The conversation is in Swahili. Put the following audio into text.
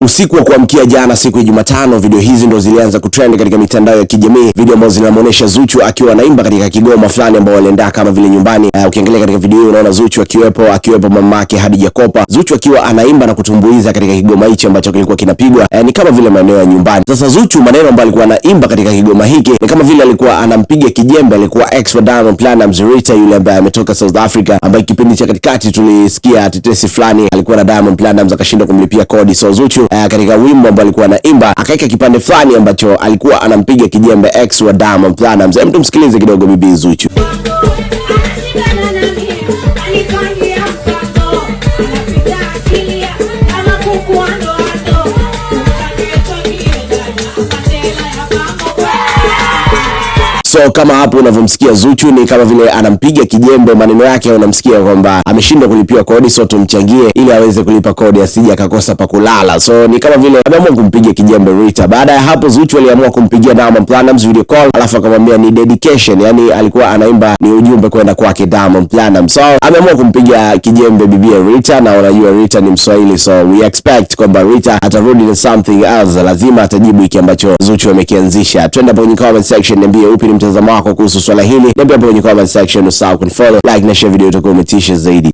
Usiku wa kuamkia jana siku ya Jumatano, video hizi ndo zilianza kutrend katika mitandao ya kijamii, video ambazo zinamuonesha Zuchu akiwa anaimba katika kigoma fulani ambao walienda kama vile nyumbani. Ukiangalia katika video hiyo unaona Zuchu akiwepo mamake Hadija Kopa, Zuchu akiwa anaimba na kutumbuiza katika kigoma hichi ambacho kilikuwa kinapigwa ni kama vile maeneo ya nyumbani. Sasa Zuchu maneno ambayo alikuwa anaimba katika kigoma hiki ni kama vile alikuwa anampiga kijembe, alikuwa ex wa Diamond Platnumz, Rita, yule ambaye ametoka South Africa, ambaye kipindi cha katikati tulisikia tetesi fulani alikuwa na Diamond Platnumz akashindwa kumlipia kodi. So Zuchu katika wimbo ambao alikuwa anaimba akaika kipande fulani ambacho alikuwa anampiga kijembe ex wa Diamond Platnumz. Hem, tumsikilize kidogo bibi Zuchu. So kama hapo unavyomsikia Zuchu ni kama vile anampiga kijembe, maneno yake unamsikia kwamba ameshindwa kulipia kodi, so tumchangie ili aweze kulipa kodi asije akakosa pa kulala. So ni kama vile ameamua kumpiga kijembe Rita. Baada ya hapo Zuchu aliamua kumpigia Diamond Platnumz video call, alafu akamwambia ni dedication, yani alikuwa anaimba ni ujumbe kwenda kwake Diamond Platnumz. So ameamua kumpiga kijembe bibi Rita, na unajua Rita ni Mswahili, so we expect kwamba Rita atarudi na something else, lazima atajibu hiki ambacho Zuchu amekianzisha. Twende hapo kwenye comment section, niambie upi ni mtazamo wako kuhusu swala hili. Niambie hapo kwenye comment section, usahau kunifollow, like na share video, itakuwa umetisha zaidi.